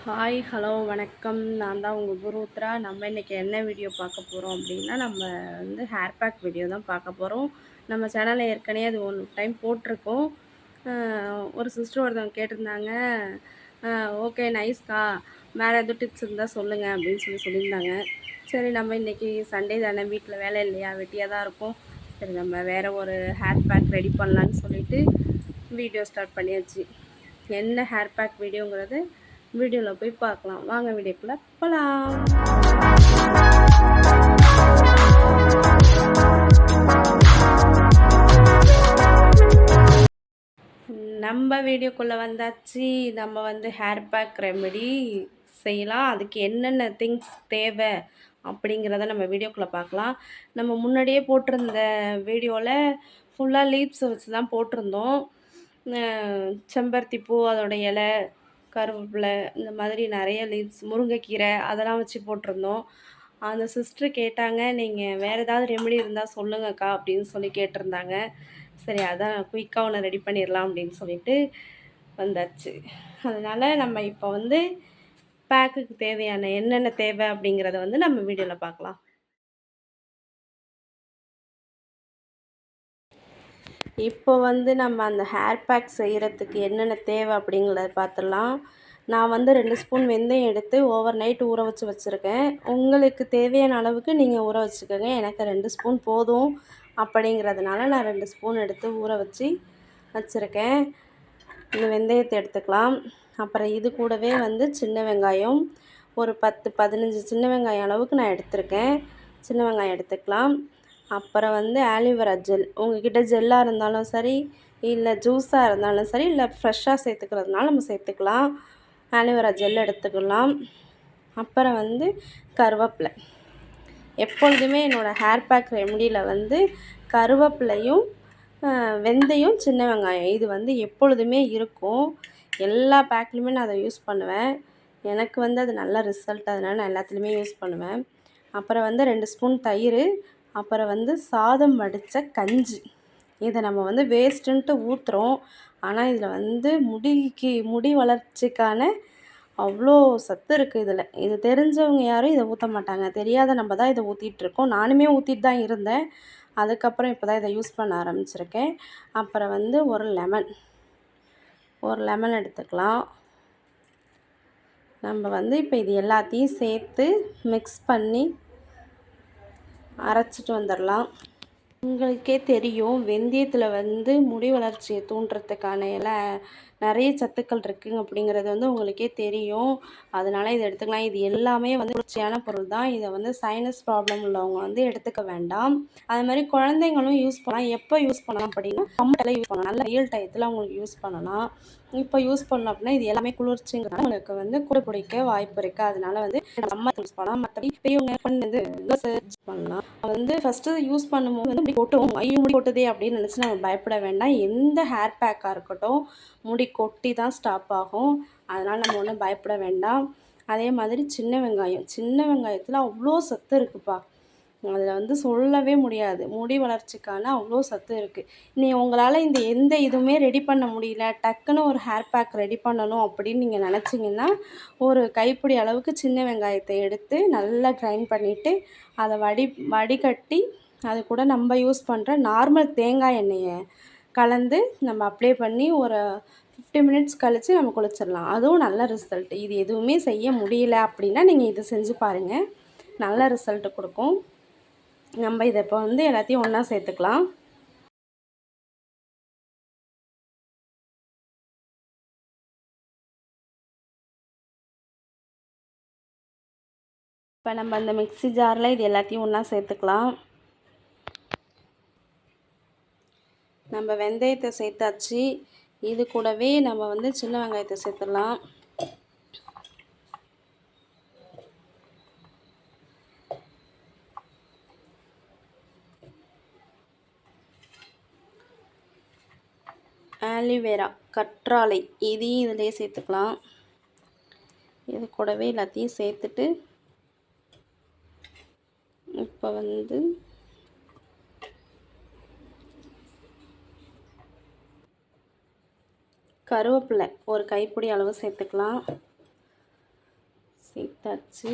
Hi hello வணக்கம். நான் தான் உங்கள் குருத்ரா. நம்ம இன்றைக்கி என்ன வீடியோ பார்க்க போகிறோம் அப்படின்னா, நம்ம வந்து ஹேர் பேக் வீடியோ தான் பார்க்க போகிறோம். நம்ம சேனலில் ஏற்கனவே அது ஒன் டைம் போட்டிருக்கோம். ஒரு சிஸ்டர் ஒருத்தவங்க கேட்டிருந்தாங்க, ஓகே நைஸ்க்கா, வேறு எதுவும் டிப்ஸ் இருந்தால் சொல்லுங்கள் அப்படின்னு சொல்லியிருந்தாங்க. சரி, நம்ம இன்றைக்கி சண்டே தானே, வீட்டில் வேலை இல்லையா, வெட்டியாக தான் இருக்கும். சரி, நம்ம வேறு ஒரு ஹேர் பேக் ரெடி பண்ணலான்னு சொல்லிவிட்டு வீடியோ ஸ்டார்ட் பண்ணியாச்சு. என்ன ஹேர் பேக் வீடியோங்கிறது வீடியோவில் போய் பார்க்கலாம். வாங்க வீடியோக்குள்ளே போகலாம். நம்ம வீடியோக்குள்ளே வந்தாச்சு. நம்ம வந்து ஹேர் பேக் ரெமெடி செய்யலாம். அதுக்கு என்னென்ன திங்ஸ் தேவை அப்படிங்கிறத நம்ம வீடியோக்குள்ளே பார்க்கலாம். நம்ம முன்னாடியே போட்டிருந்த வீடியோவில் ஃபுல்லாக லீவ்ஸை வச்சு தான் போட்டிருந்தோம். செம்பருத்தி பூ, அதோட இலை, கருவேப்பிலை, இந்த மாதிரி நிறைய லீவ்ஸ், முருங்கைக்கீரை அதெல்லாம் வச்சு போட்டிருந்தோம். அந்த சிஸ்டர் கேட்டாங்க, நீங்கள் வேறு ஏதாவது ரெமெடி இருந்தால் சொல்லுங்கக்கா அப்படின்னு சொல்லி கேட்டிருந்தாங்க. சரி, அதான் குயிக்காக ஒன்று ரெடி பண்ணிடலாம் அப்படின்னு சொல்லிட்டு வந்தாச்சு. அதனால் நம்ம இப்போ வந்து பேக்குக்கு தேவையான என்னென்ன தேவை அப்படிங்கிறத வந்து நம்ம வீடியோவில் பார்க்கலாம். இப்போ வந்து நம்ம அந்த ஹேர் பேக் செய்கிறதுக்கு என்னென்ன தேவை அப்படிங்கிறத பார்த்துடலாம். நான் வந்து 2 ஸ்பூன் வெந்தயம் எடுத்து ஓவர் நைட் ஊற வச்சுருக்கேன். உங்களுக்கு தேவையான அளவுக்கு நீங்கள் ஊற வச்சுக்கோங்க. எனக்கு 2 ஸ்பூன் போதும் அப்படிங்கிறதுனால நான் 2 ஸ்பூன் எடுத்து ஊற வச்சுருக்கேன். இந்த வெந்தயத்தை எடுத்துக்கலாம். அப்புறம் இது கூடவே வந்து சின்ன வெங்காயம் ஒரு 10-15 சின்ன வெங்காயம் அளவுக்கு நான் எடுத்திருக்கேன். சின்ன வெங்காயம் எடுத்துக்கலாம். அப்புறம் வந்து ஆலிவேரா ஜெல், உங்கள்கிட்ட ஜெல்லாக இருந்தாலும் சரி, இல்லை ஜூஸாக இருந்தாலும் சரி, இல்லை ஃப்ரெஷ்ஷாக சேர்த்துக்கிறதுனால நம்ம சேர்த்துக்கலாம். ஆலிவேரா ஜெல் எடுத்துக்கலாம். அப்புறம் வந்து கருவேப்பிலை. எப்பொழுதுமே என்னோடய ஹேர் பேக் ரெமடியில் வந்து கருவேப்பிலையும் வெந்தயம், சின்ன வெங்காயம் இது வந்து எப்பொழுதுமே இருக்கும். எல்லா பேக்லேயுமே நான் அதை யூஸ் பண்ணுவேன். எனக்கு வந்து அது நல்ல ரிசல்ட், அதனால் நான் எல்லாத்துலேயுமே யூஸ் பண்ணுவேன். அப்புறம் வந்து 2 ஸ்பூன் தயிர், அப்புறம் வந்து சாதம் வடித்த கஞ்சி. இதை நம்ம வந்து வேஸ்ட்டுன்ட்டு ஊற்றுறோம், ஆனால் இதில் வந்து முடி வளர்ச்சிக்கான அவ்வளோ சத்து இருக்குது இதில். இது தெரிஞ்சவங்க யாரும் இதை ஊற்ற மாட்டாங்க, தெரியாத நம்ம தான் இதை ஊற்றிட்டுருக்கோம். நானுமே ஊற்றிட்டு தான் இருந்தேன். அதுக்கப்புறம் இப்போ தான் இதை யூஸ் பண்ண ஆரம்பிச்சிருக்கேன். அப்புறம் வந்து ஒரு லெமன் எடுத்துக்கலாம். நம்ம வந்து இப்போ இது எல்லாத்தையும் சேர்த்து மிக்ஸ் பண்ணி அரைச்சிட்டு வந்துடலாம். உங்களுக்கே தெரியும், வெந்தயத்தில் வந்து முடி வளர்ச்சியை தூண்டுறதுக்கான நிறைய சத்துக்கள் இருக்குது அப்படிங்கிறது வந்து உங்களுக்கே தெரியும். அதனால் இதை எடுத்துக்கலாம். இது எல்லாமே வந்து குளிர்ச்சியான பொருள் தான். இதை வந்து சைனஸ் ப்ராப்ளம் உள்ளவங்க வந்து எடுத்துக்க வேண்டாம். அது மாதிரி குழந்தைங்களும் யூஸ் பண்ணலாம். எப்போ யூஸ் பண்ணலாம் அப்படின்னா, சம்மரில் யூஸ் பண்ணலாம். நல்ல வெயில் டயத்தில் அவங்களுக்கு யூஸ் பண்ணலாம். இப்போ யூஸ் பண்ணோம் அப்படின்னா இது எல்லாமே குளிர்ச்சிங்கிறதுனால உங்களுக்கு வந்து கூட பிடிக்க வாய்ப்பு இருக்குது. அதனால வந்து சம்மர் யூஸ் பண்ணலாம். மற்றபடி பெரியவங்க வந்து யூஸ் பண்ணலாம். வந்து ஃபஸ்ட்டு யூஸ் பண்ணும்போது வந்து முடி கொட்டும், ஐயோ முடி கொட்டுதே அப்படின்னு நினச்சி நம்ம பயப்பட வேண்டாம். எந்த ஹேர் பேக்காக இருக்கட்டும் முடி கொட்டி தான் ஸ்டாப் ஆகும். அதனால் நம்ம ஒன்றும் பயப்பட வேண்டாம். அதே மாதிரி சின்ன வெங்காயத்தில் அவ்வளோ சத்து இருக்குதுப்பா. அதில் வந்து சொல்லவே முடியாது. முடி வளர்ச்சிக்கான அவ்வளோ சத்து இருக்குது. உங்களால் இந்த எந்த இதுவுமே ரெடி பண்ண முடியல, டக்குன்னு ஒரு ஹேர் பேக் ரெடி பண்ணணும் அப்படின்னு நீங்கள் நினச்சிங்கன்னா, ஒரு கைப்பிடி அளவுக்கு சின்ன வெங்காயத்தை எடுத்து நல்லா கிரைண்ட் பண்ணிவிட்டு அதை வடிகட்டி அது கூட நம்ம யூஸ் பண்ணுற நார்மல் தேங்காய் எண்ணெயை கலந்து நம்ம அப்ளை பண்ணி ஒரு 50 மினிட்ஸ் கழித்து நம்ம குளிச்சிடலாம். அதுவும் நல்ல ரிசல்ட். இது எதுவுமே செய்ய முடியல அப்படின்னா நீங்கள் இது செஞ்சு பாருங்கள், நல்ல ரிசல்ட்டு கொடுக்கும். நம்ம இதை இப்போ வந்து எல்லாத்தையும் ஒன்றா சேர்த்துக்கலாம். இப்போ நம்ம அந்த மிக்ஸி ஜாரில் இது எல்லாத்தையும் ஒன்றா சேர்த்துக்கலாம். நம்ம வெந்தயத்தை சேர்த்தாச்சு. இது கூடவே நம்ம வந்து சின்ன வெங்காயத்தை சேர்த்துடலாம். ஆலிவேரா கற்றாழை இதையும் இதிலே சேர்த்துக்கலாம். இது கூடவே எல்லாத்தையும் சேர்த்துட்டு இப்போ வந்து கருவேப்பிலை ஒரு கைப்பிடி அளவு சேர்த்துக்கலாம். சேர்த்தாச்சு.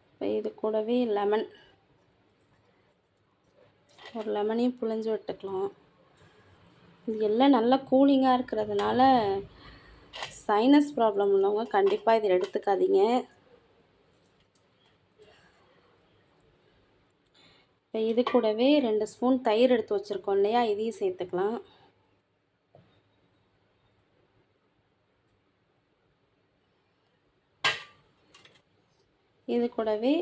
இப்போ இது கூடவே லெமன், ஒரு லெமனையும் புழிஞ்சு விட்டுக்கலாம். இது எல்லாம் நல்லா கூலிங்காக இருக்கிறதுனால சைனஸ் ப்ராப்ளம் உள்ளவங்க கண்டிப்பாக இதை எடுத்துக்காதீங்க. இப்போ இது கூடவே 2 ஸ்பூன் தயிர் எடுத்து வச்சுருக்கோம் இல்லையா, இதையும் சேர்த்துக்கலாம். இது கூடவே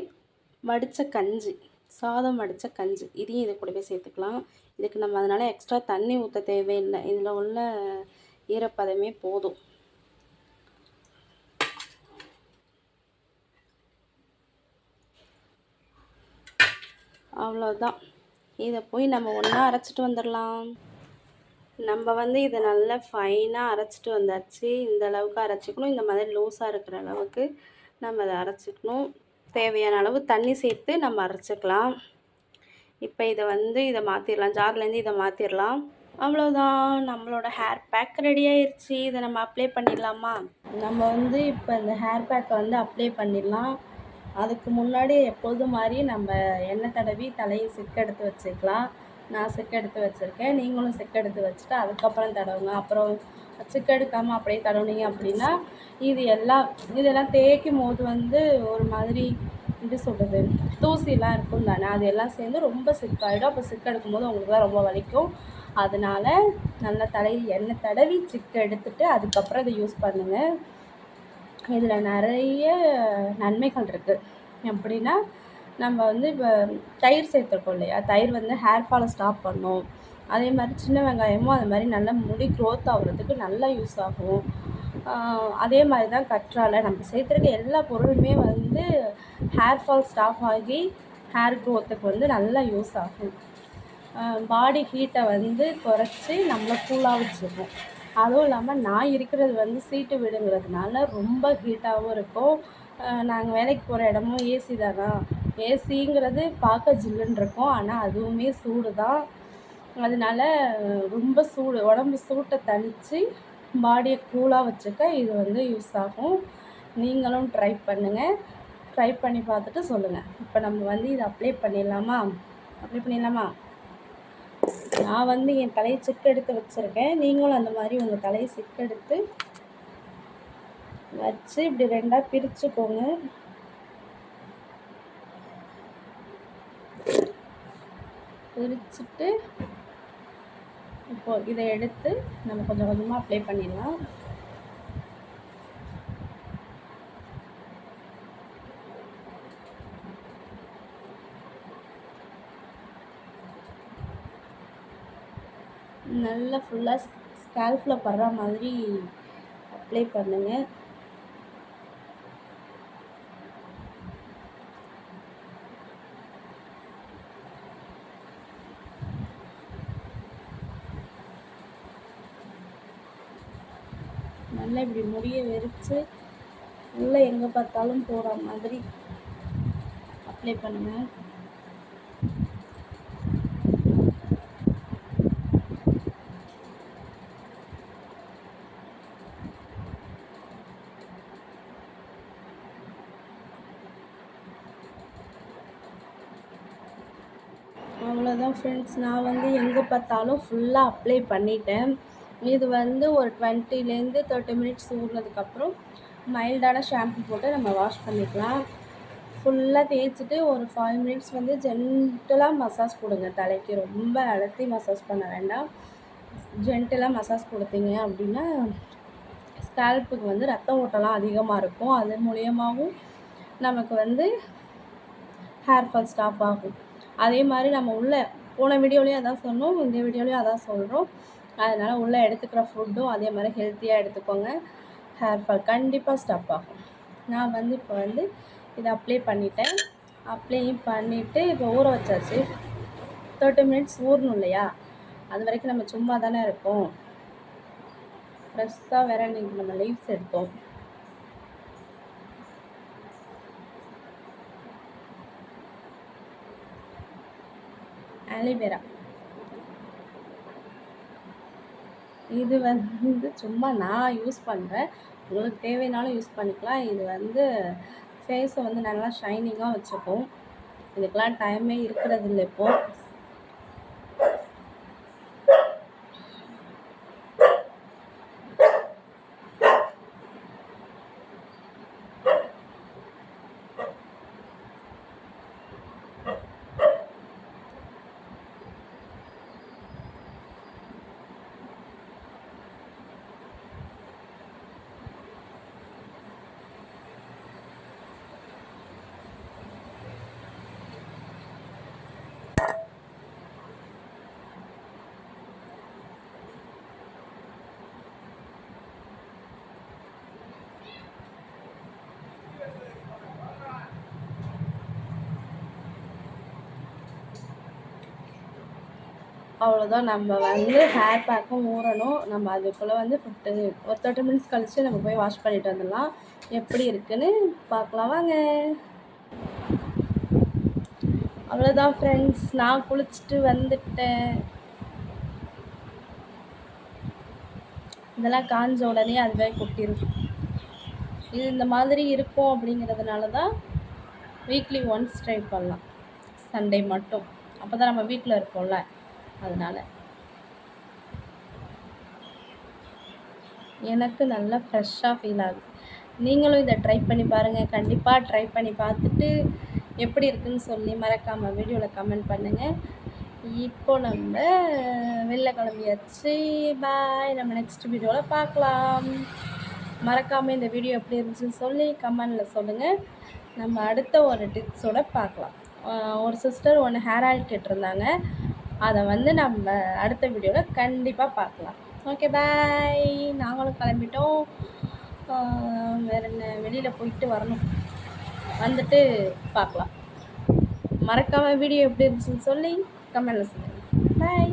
வடித்த கஞ்சி, சாதம் வடித்த கஞ்சி, இதையும் இது கூடவே சேர்த்துக்கலாம். இதுக்கு நம்ம அதனால் எக்ஸ்ட்ரா தண்ணி ஊற்ற தேவையில்லை, இதில் உள்ள ஈரப்பதமே போதும். அவ்வளோதான். இதை போய் நம்ம ஒன்றா அரைச்சிட்டு வந்துடலாம். நம்ம இதை நல்லா ஃபைனாக அரைச்சிட்டு வந்தாச்சு. இந்த அளவுக்கு அரைச்சிக்கணும். இந்த மாதிரி லூஸாக இருக்கிற அளவுக்கு நம்ம அதை அரைச்சிக்கணும். தேவையான அளவு தண்ணி சேர்த்து நம்ம அரைச்சிக்கலாம். இப்போ இதை மாற்றிடலாம், ஜார்லேருந்து இதை மாற்றிடலாம். அவ்வளோதான், நம்மளோட ஹேர் பேக் ரெடி ஆயிடுச்சு. இதை நம்ம அப்ளை பண்ணிடலாமா? நம்ம இப்போ இந்த ஹேர் பேக்கை அப்ளை பண்ணிடலாம். அதுக்கு முன்னாடி எப்போதும் மாதிரி நம்ம எண்ணெய் தடவி தலையை சிக்கெடுத்து வச்சுக்கலாம். நான் சிக்கெடுத்து வச்சுருக்கேன், நீங்களும் சிக்கெடுத்து வச்சுட்டு அதுக்கப்புறம் தடவுங்க. அப்புறம் சிக்கெடுக்காமல் அப்படியே தடவுனீங்க அப்படின்னா இதெல்லாம் தேய்க்கும் போது ஒரு மாதிரி எப்படி சொல்கிறது, தூசிலாம் இருக்கும் தானே, அது எல்லாம் சேர்ந்து ரொம்ப சிக்காயிடும். அப்போ சிக்கெடுக்கும் போது உங்களுக்கு தான் ரொம்ப வலிக்கும். அதனால் நல்லா தலையில் எண்ணெய் தடவி சிக்கு எடுத்துட்டு அதுக்கப்புறம் இதை யூஸ் பண்ணுங்கள். இதில் நிறைய நன்மைகள் இருக்குது. எப்படின்னா, நம்ம இப்போ தயிர் சேர்த்துருக்கோம் இல்லையா, தயிர் ஹேர் ஃபாலை ஸ்டாப் பண்ணும். அதே மாதிரி சின்ன வெங்காயமும் அது மாதிரி நல்லா முடி க்ரோத் ஆகுறதுக்கு நல்லா யூஸ் ஆகும். அதே மாதிரி தான் கற்றாழை. நம்ம சேர்த்துருக்க எல்லா பொருளுமே ஹேர் ஃபால் ஸ்டாப் ஆகி ஹேர் க்ரோத்துக்கு நல்லா யூஸ் ஆகும். பாடி ஹீட்டை குறைச்சி நம்மளை கூலாக வச்சுருக்கும். அதுவும் இல்லாமல் நான் இருக்கிறது சீட்டு வீடுங்கிறதுனால ரொம்ப ஹீட்டாகவும் இருக்கும். நாங்கள் வேலைக்கு போகிற இடமும் ஏசி தானா, ஏசிங்கிறது பார்க்க ஜில்லுன்னு இருக்கும், ஆனால் அதுவுமே சூடு தான். அதனால ரொம்ப சூடு, உடம்பு சூட்டை தணித்து பாடியை கூலாக வச்சுக்க இது யூஸ் ஆகும். நீங்களும் ட்ரை பண்ணுங்கள். ட்ரை பண்ணி பார்த்துட்டு சொல்லுங்கள். இப்போ நம்ம இதை அப்ளை பண்ணிடலாமா? நான் என் தலையை சிக்கெடுத்து வச்சுருக்கேன். நீங்களும் அந்த மாதிரி உங்கள் தலையை சிக்கெடுத்து வச்சு இப்படி 2ஆக பிரிச்சுக்கோங்க. பிரிச்சுட்டு இப்போது இதை எடுத்து நம்ம கொஞ்சம் கொஞ்சமாக அப்ளை பண்ணிடலாம். நல்லா ஃபுல்லாக ஸ்கேல்ஃபில் படுற மாதிரி அப்ளை பண்ணுங்கள். நல்லா இப்படி முடியை விரித்து உள்ளே எங்கே பார்த்தாலும் போகிற மாதிரி அப்ளை பண்ணுங்கள். அவ்வளோதான் ஃப்ரெண்ட்ஸ், நான் எங்கே பார்த்தாலும் ஃபுல்லாக அப்ளை பண்ணிட்டேன். இது ஒரு 20லேருந்து 30 மினிட்ஸ் ஊறினதுக்கப்புறம் மைல்டான ஷாம்பு போட்டு நம்ம வாஷ் பண்ணிக்கலாம். ஃபுல்லாக தேய்ச்சிட்டு ஒரு 5 மினிட்ஸ் ஜென்டலாக மசாஜ் கொடுங்க தலைக்கு. ரொம்ப அழுத்தி மசாஜ் பண்ண வேண்டாம். ஜென்டலாக மசாஜ் கொடுத்தீங்க அப்படின்னா ஸ்கேல்ப்புக்கு ரத்த ஓட்டம்லாம் அதிகமாக இருக்கும். அது மூலியமாகவும் நமக்கு ஹேர் ஃபால் ஸ்டாப் ஆகும். அதே மாதிரி நம்ம போன வீடியோலேயும் அதான் சொன்னோம், இந்த வீடியோலேயும் அதான் சொல்கிறோம். அதனால் உள்ளே எடுத்துக்கிற ஃபுட்டும் அதே மாதிரி ஹெல்த்தியாக எடுத்துக்கோங்க. ஹேர் ஃபால் கண்டிப்பாக ஸ்டாப் ஆகும். நான் இப்போ இதை அப்ளை பண்ணிட்டேன். அப்ளையும் பண்ணிவிட்டு இப்போ ஊற வச்சாச்சு. 30 மினிட்ஸ் ஊறணும் இல்லையா, அது வரைக்கும் நம்ம சும்மா தானே இருக்கோம். ஃப்ரெஷ்ஷாக வேறு இன்றைக்கி நம்ம லீவ்ஸ் எடுத்தோம். ஆலிவேரா இது வந்து சும்மா நான் யூஸ் பண்ணுறேன். உங்களுக்கு தேவைனாலும் யூஸ் பண்ணிக்கலாம். இது வந்து ஃபேஸை வந்து நல்லா ஷைனிங்காக வச்சுக்கும். இதுக்கெல்லாம் டைமே இருக்கிறதில்ல இப்போ. அவ்வளோதான். நம்ம வந்து ஹேர் பேக்கும் ஊறணும். நம்ம அதுக்குள்ளே வந்து ஒரு 30 மினிட்ஸ் கழிச்சு நம்ம போய் வாஷ் பண்ணிட்டு வந்துடலாம். எப்படி இருக்குன்னு பார்க்கலாம் வாங்க. அவ்வளோதான் ஃப்ரெண்ட்ஸ், நான் குளிச்சுட்டு வந்துட்டேன். இதெல்லாம் காஞ்ச உடனே அதுவே கொட்டிடும். இது இந்த மாதிரி இருக்கும் அப்படிங்கிறதுனால தான் வீக்லி ஒன்ஸ் ட்ரை பண்ணலாம், சண்டே மட்டும். அப்போ தான் நம்ம வீட்டில் இருப்போம்ல, அதனால். எனக்கு நல்லா ஃப்ரெஷ்ஷாக ஃபீல் ஆகுது. நீங்களும் இதை ட்ரை பண்ணி பாருங்கள். கண்டிப்பாக ட்ரை பண்ணி பார்த்துட்டு எப்படி இருக்குன்னு சொல்லி மறக்காமல் வீடியோவில் கமெண்ட் பண்ணுங்கள். இப்போ நம்ம வெளில கிளம்பியாச்சு. பாய். நம்ம நெக்ஸ்ட் வீடியோவில் பார்க்கலாம். மறக்காமல் இந்த வீடியோ எப்படி இருந்துச்சுன்னு சொல்லி கமெண்டில் சொல்லுங்கள். நம்ம அடுத்த ஒரு டிப்ஸோடு பார்க்கலாம். ஒரு சிஸ்டர் ஒன்று ஹேர் ஆயில் கேட்டிருந்தாங்க. அதை வந்து நம்ம அடுத்த வீடியோவில் கண்டிப்பாக பார்க்கலாம். Okay bye. நாங்களும் கிளம்பிட்டோம். வேறு என்ன, வெளியில் போயிட்டு வரணும். வந்துட்டு பார்க்கலாம். மறக்காமல் வீடியோ எப்படி இருந்துச்சுன்னு சொல்லி கமெண்டில் சொல்லுங்கள். பாய்.